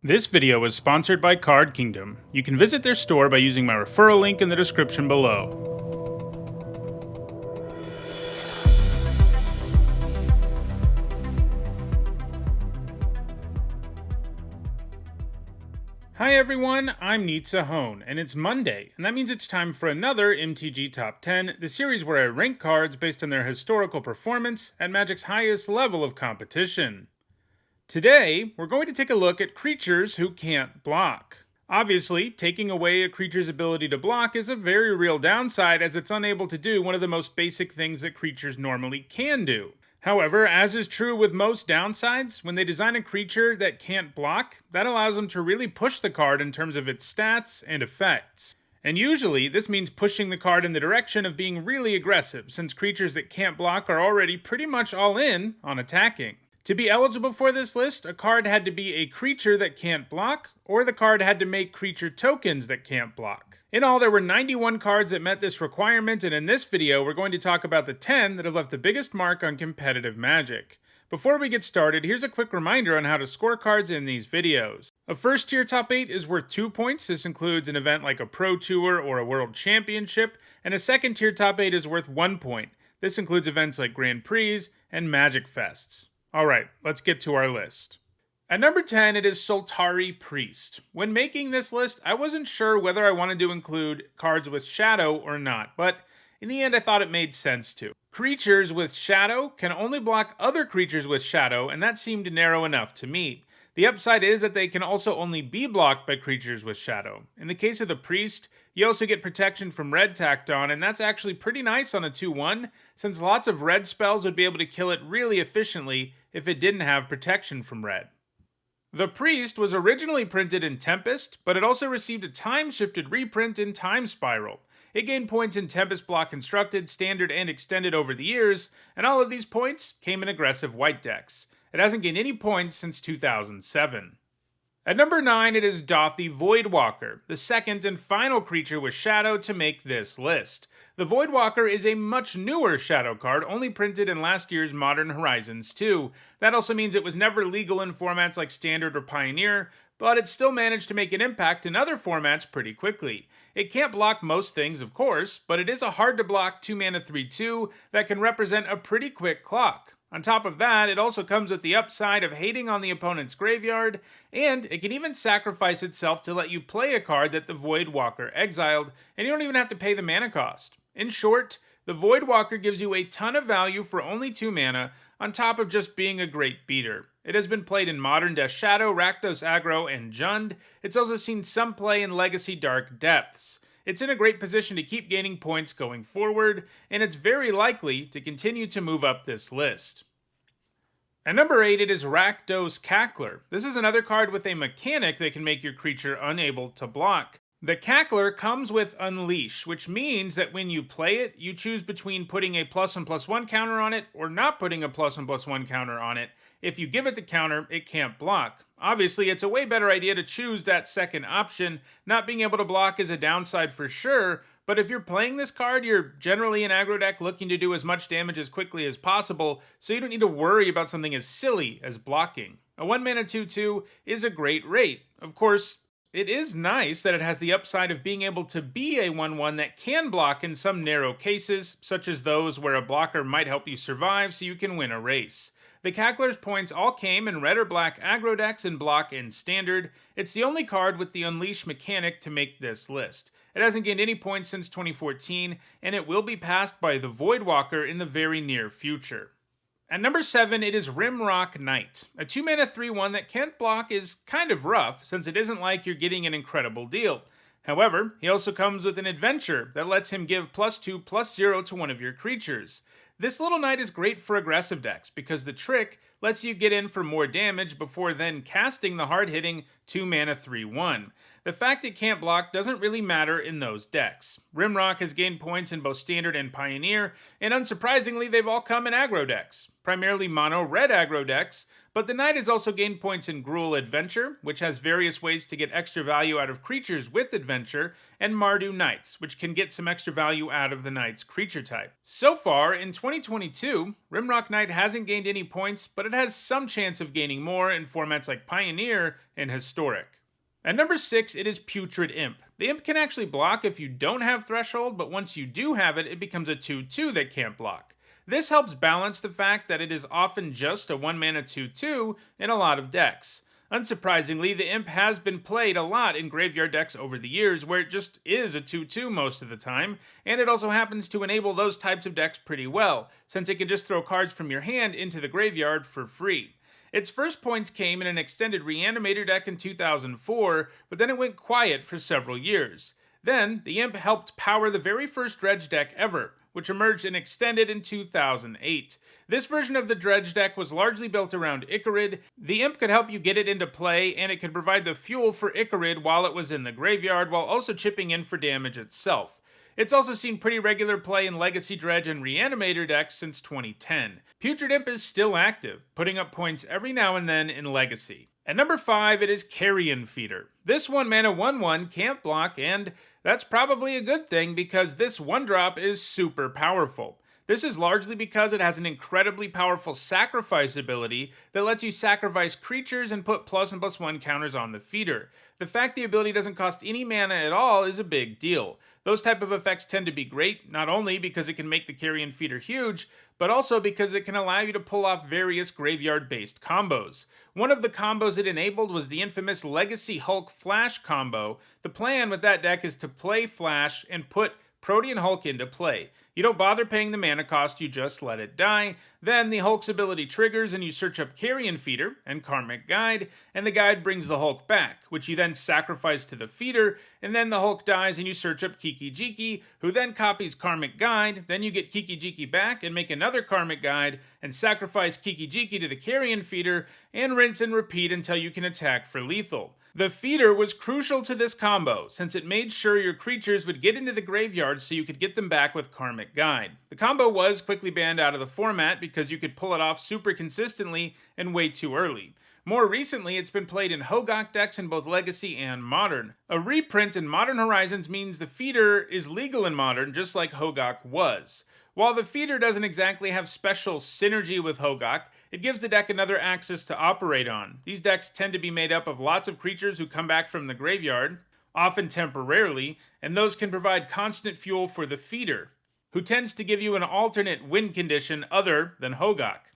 This video is sponsored by Card Kingdom. You can visit their store by using my referral link in the description below. Hi everyone, I'm Nizzahon, and it's Monday, and that means it's time for another MTG Top 10, the series where I rank cards based on their historical performance at Magic's highest level of competition. Today, we're going to take a look at creatures who can't block. Obviously, taking away a creature's ability to block is a very real downside, as it's unable to do one of the most basic things that creatures normally can do. However, as is true with most downsides, when they design a creature that can't block, that allows them to really push the card in terms of its stats and effects. And usually, this means pushing the card in the direction of being really aggressive, since creatures that can't block are already pretty much all in on attacking. To be eligible for this list, a card had to be a creature that can't block, or the card had to make creature tokens that can't block. In all, there were 91 cards that met this requirement, and in this video, we're going to talk about the 10 that have left the biggest mark on competitive Magic. Before we get started, here's a quick reminder on how to score cards in these videos. A first tier top 8 is worth 2 points. This includes an event like a Pro Tour or a World Championship, and a second tier top 8 is worth 1 point. This includes events like Grand Prix and Magic Fests. Alright, let's get to our list. At number 10, it is SOLTARI Priest. When making this list, I wasn't sure whether I wanted to include cards with Shadow or not, but in the end I thought it made sense to. Creatures with Shadow can only block other creatures with Shadow, and that seemed narrow enough to me. The upside is that they can also only be blocked by creatures with Shadow. In the case of the Priest, you also get protection from red tacked on, and that's actually pretty nice on a 2-1, since lots of red spells would be able to kill it really efficiently if it didn't have protection from red. The Priest was originally printed in Tempest, but it also received a time-shifted reprint in Time Spiral. It gained points in Tempest Block Constructed, Standard, and Extended over the years, and all of these points came in aggressive white decks. It hasn't gained any points since 2007. At number 9, it is DAUTHI Voidwalker, the second and final creature with Shadow to make this list. The Voidwalker is a much newer Shadow card, only printed in last year's Modern Horizons 2. That also means it was never legal in formats like Standard or Pioneer, but it still managed to make an impact in other formats pretty quickly. It can't block most things, of course, but it is a hard-to-block 2-mana 3/2 that can represent a pretty quick clock. On top of that, it also comes with the upside of hating on the opponent's graveyard, and it can even sacrifice itself to let you play a card that the Voidwalker exiled, and you don't even have to pay the mana cost. In short, the Voidwalker gives you a ton of value for only 2 mana, on top of just being a great beater. It has been played in Modern Death Shadow, Rakdos Aggro, and Jund. It's also seen some play in Legacy Dark Depths. It's in a great position to keep gaining points going forward, and it's very likely to continue to move up this list. At number 8, it is RAKDOS CACKLER. This is another card with a mechanic that can make your creature unable to block. The CACKLER comes with Unleash, which means that when you play it, you choose between putting a +1/+1 counter on it or not putting a +1/+1 counter on it. If you give it the counter, it can't block. Obviously, it's a way better idea to choose that second option. Not being able to block is a downside for sure, but if you're playing this card, you're generally an aggro deck looking to do as much damage as quickly as possible, so you don't need to worry about something as silly as blocking. A 1-mana 2/2 is a great rate. Of course, it is nice that it has the upside of being able to be a 1/1 that can block in some narrow cases, such as those where a blocker might help you survive so you can win a race. The Cackler's points all came in red or black aggro decks in block and standard. It's the only card with the Unleash mechanic to make this list. It hasn't gained any points since 2014, and it will be passed by the Voidwalker in the very near future. At number 7, it is RIMROCK Knight. A 2-mana 3/1 that can't block is kind of rough, since it isn't like you're getting an incredible deal. However, he also comes with an adventure that lets him give +2/+0 to one of your creatures. This little knight is great for aggressive decks, because the trick lets you get in for more damage before then casting the hard-hitting 2-mana 3/1. The fact it can't block doesn't really matter in those decks. RIMROCK has gained points in both Standard and Pioneer, and unsurprisingly they've all come in aggro decks. Primarily mono-red aggro decks, But the Knight has also gained points in Gruul Adventure, which has various ways to get extra value out of creatures with Adventure, and Mardu Knights, which can get some extra value out of the Knight's creature type. So far, in 2022, Rimrock Knight hasn't gained any points, but it has some chance of gaining more in formats like Pioneer and Historic. At number 6, it is Putrid Imp. The Imp can actually block if you don't have Threshold, but once you do have it, it becomes a 2/2 that can't block. This helps balance the fact that it is often just a 1-mana 2/2 in a lot of decks. Unsurprisingly, the Imp has been played a lot in graveyard decks over the years, where it just is a 2/2 most of the time, and it also happens to enable those types of decks pretty well, since it can just throw cards from your hand into the graveyard for free. Its first points came in an extended Reanimator deck in 2004, but then it went quiet for several years. Then, the Imp helped power the very first Dredge deck ever, which emerged in Extended in 2008. This version of the Dredge deck was largely built around Ichorid. The Imp could help you get it into play, and it could provide the fuel for Ichorid while it was in the graveyard, while also chipping in for damage itself. It's also seen pretty regular play in Legacy Dredge and Reanimator decks since 2010. Putrid Imp is still active, putting up points every now and then in Legacy. At number 5, it is Carrion Feeder. This 1-mana 1/1 can't block, and that's probably a good thing because this 1-drop is super powerful. This is largely because it has an incredibly powerful sacrifice ability that lets you sacrifice creatures and put +1 and +1 counters on the feeder. The fact the ability doesn't cost any mana at all is a big deal. Those type of effects tend to be great, not only because it can make the Carrion Feeder huge, but also because it can allow you to pull off various graveyard-based combos. One of the combos it enabled was the infamous Legacy Hulk Flash combo. The plan with that deck is to play Flash and put Protean Hulk into play. You don't bother paying the mana cost, you just let it die. Then the Hulk's ability triggers and you search up Carrion Feeder and Karmic Guide, and the guide brings the Hulk back, which you then sacrifice to the feeder, and then the Hulk dies and you search up Kiki-Jiki, who then copies Karmic Guide, then you get Kiki-Jiki back and make another Karmic Guide, and sacrifice Kiki-Jiki to the Carrion Feeder, and rinse and repeat until you can attack for lethal. The feeder was crucial to this combo, since it made sure your creatures would get into the graveyard so you could get them back with Karmic Guide. The combo was quickly banned out of the format because you could pull it off super consistently and way too early. More recently, it's been played in Hogak decks in both Legacy and Modern. A reprint in Modern Horizons means the feeder is legal in Modern, just like Hogak was. While the feeder doesn't exactly have special synergy with Hogak, it gives the deck another axis to operate on. These decks tend to be made up of lots of creatures who come back from the graveyard, often temporarily, and those can provide constant fuel for the feeder, who tends to give you an alternate win condition other than Hogak.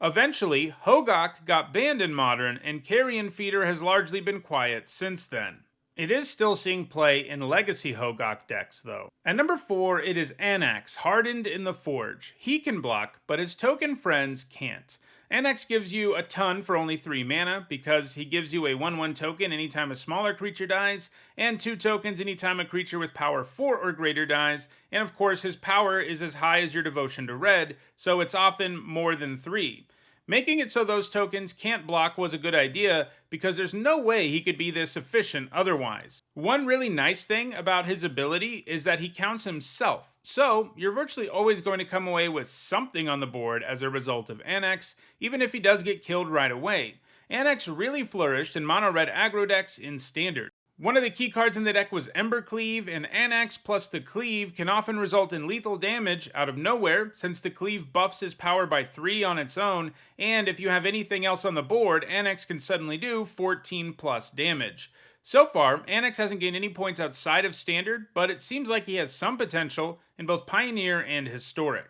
Eventually, Hogak got banned in Modern, and Carrion Feeder has largely been quiet since then. It is still seeing play in Legacy Hogak decks, though. At number 4, it is ANAX, Hardened in the Forge. He can block, but his token friends can't. ANAX gives you a ton for only 3 mana, because he gives you a 1/1 token anytime a smaller creature dies, and 2 tokens anytime a creature with power 4 or greater dies, and of course his power is as high as your devotion to red, so it's often more than 3. Making it so those tokens can't block was a good idea, because there's no way he could be this efficient otherwise. One really nice thing about his ability is that he counts himself, so you're virtually always going to come away with something on the board as a result of ANAX, even if he does get killed right away. ANAX really flourished in mono-red aggro decks in Standard. One of the key cards in the deck was Embercleave, and ANAX plus the Cleave can often result in lethal damage out of nowhere, since the Cleave buffs his power by 3 on its own, and if you have anything else on the board, ANAX can suddenly do 14 plus damage. So far, ANAX hasn't gained any points outside of Standard, but it seems like he has some potential in both Pioneer and Historic.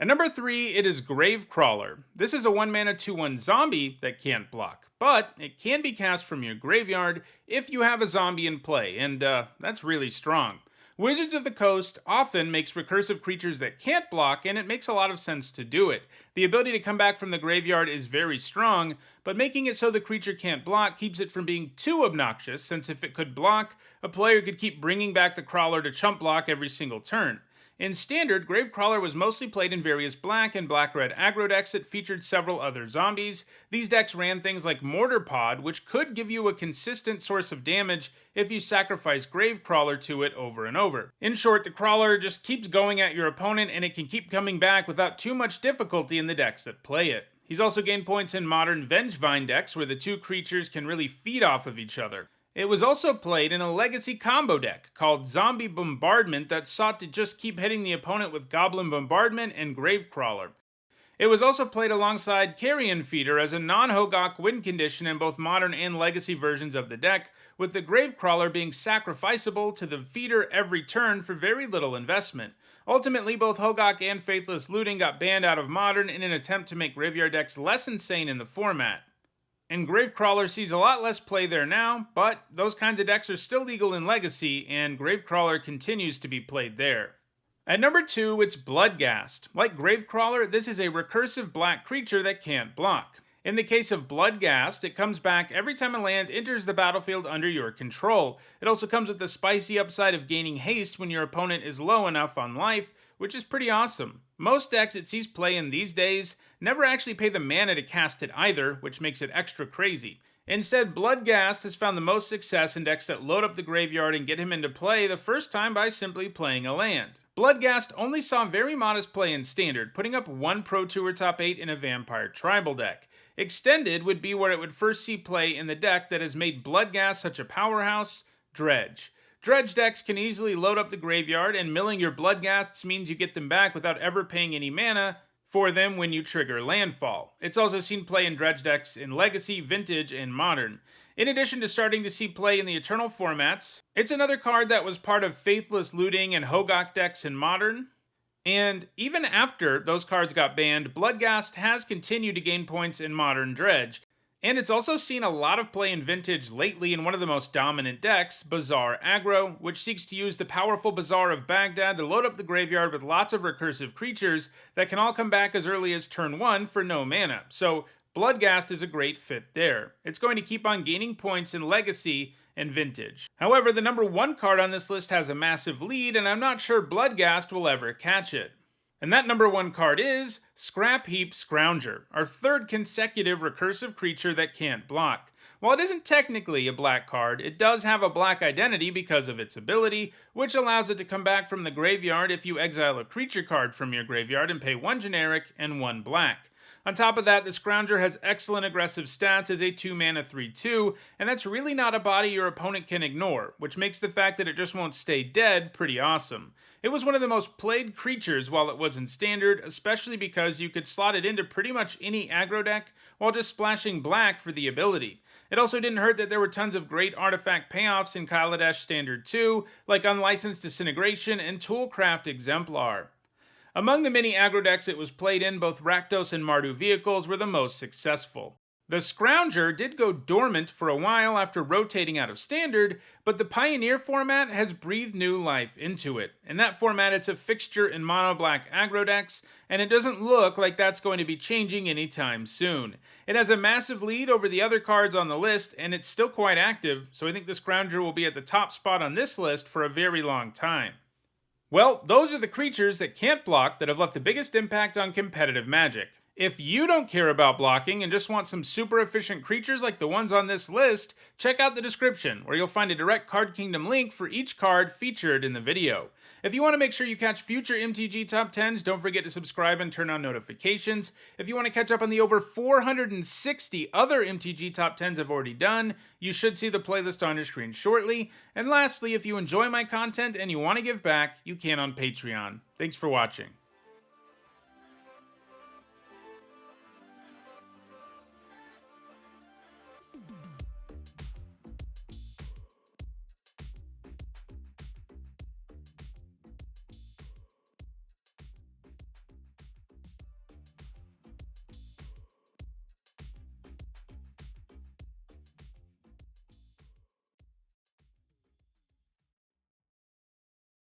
At number 3, it is Gravecrawler. This is a 1-mana 2/1 zombie that can't block, but it can be cast from your graveyard if you have a zombie in play, and that's really strong. Wizards of the Coast often makes recursive creatures that can't block, and it makes a lot of sense to do it. The ability to come back from the graveyard is very strong, but making it so the creature can't block keeps it from being too obnoxious, since if it could block, a player could keep bringing back the crawler to chump block every single turn. In Standard, Gravecrawler was mostly played in various black and black-red aggro decks that featured several other zombies. These decks ran things like Mortar Pod, which could give you a consistent source of damage if you sacrifice Gravecrawler to it over and over. In short, the crawler just keeps going at your opponent, and it can keep coming back without too much difficulty in the decks that play it. He's also gained points in modern Vengevine decks where the two creatures can really feed off of each other. It was also played in a legacy combo deck called Zombie Bombardment that sought to just keep hitting the opponent with Goblin Bombardment and Gravecrawler. It was also played alongside Carrion Feeder as a non-Hogak win condition in both modern and legacy versions of the deck, with the Gravecrawler being sacrificable to the feeder every turn for very little investment. Ultimately, both Hogak and Faithless Looting got banned out of modern in an attempt to make graveyard decks less insane in the format. And Gravecrawler sees a lot less play there now, but those kinds of decks are still legal in Legacy, and Gravecrawler continues to be played there. At number 2, it's Bloodghast. Like Gravecrawler, this is a recursive black creature that can't block. In the case of Bloodghast, it comes back every time a land enters the battlefield under your control. It also comes with the spicy upside of gaining haste when your opponent is low enough on life, which is pretty awesome. Most decks it sees play in these days never actually pay the mana to cast it either, which makes it extra crazy. Instead, Bloodghast has found the most success in decks that load up the graveyard and get him into play the first time by simply playing a land. Bloodghast only saw very modest play in Standard, putting up 1 Pro Tour top 8 in a Vampire Tribal deck. Extended would be where it would first see play in the deck that has made Bloodghast such a powerhouse, Dredge. Dredge decks can easily load up the graveyard, and milling your Bloodghasts means you get them back without ever paying any mana for them when you trigger landfall. It's also seen play in Dredge decks in Legacy, Vintage, and Modern. In addition to starting to see play in the Eternal formats, it's another card that was part of Faithless Looting and Hogak decks in Modern. And even after those cards got banned, Bloodghast has continued to gain points in Modern Dredge. And it's also seen a lot of play in Vintage lately in one of the most dominant decks, Bazaar Aggro, which seeks to use the powerful Bazaar of Baghdad to load up the graveyard with lots of recursive creatures that can all come back as early as turn 1 for no mana. So Bloodghast is a great fit there. It's going to keep on gaining points in Legacy and Vintage. However, the number 1 card on this list has a massive lead, and I'm not sure Bloodghast will ever catch it. And that number 1 card is SCRAPHEAP Scrounger, our 3rd consecutive recursive creature that can't block. While it isn't technically a black card, it does have a black identity because of its ability, which allows it to come back from the graveyard if you exile a creature card from your graveyard and pay 1 generic and 1 black. On top of that, the Scrounger has excellent aggressive stats as a 2-mana 3/2, and that's really not a body your opponent can ignore, which makes the fact that it just won't stay dead pretty awesome. It was one of the most played creatures while it was in Standard, especially because you could slot it into pretty much any aggro deck while just splashing black for the ability. It also didn't hurt that there were tons of great artifact payoffs in Kaladesh Standard 2, like Unlicensed Disintegration and Toolcraft Exemplar. Among the many aggro decks it was played in, both Rakdos and Mardu vehicles were the most successful. The Scrounger did go dormant for a while after rotating out of Standard, but the Pioneer format has breathed new life into it. In that format, it's a fixture in mono-black aggro decks, and it doesn't look like that's going to be changing anytime soon. It has a massive lead over the other cards on the list, and it's still quite active, so I think the Scrounger will be at the top spot on this list for a very long time. Well, those are the creatures that can't block that have left the biggest impact on competitive Magic. If you don't care about blocking and just want some super efficient creatures like the ones on this list, check out the description where you'll find a direct Card Kingdom link for each card featured in the video. If you want to make sure you catch future MTG Top 10s, don't forget to subscribe and turn on notifications. If you want to catch up on the over 460 other MTG Top 10s I've already done, you should see the playlist on your screen shortly. And lastly, if you enjoy my content and you want to give back, you can on Patreon. Thanks for watching.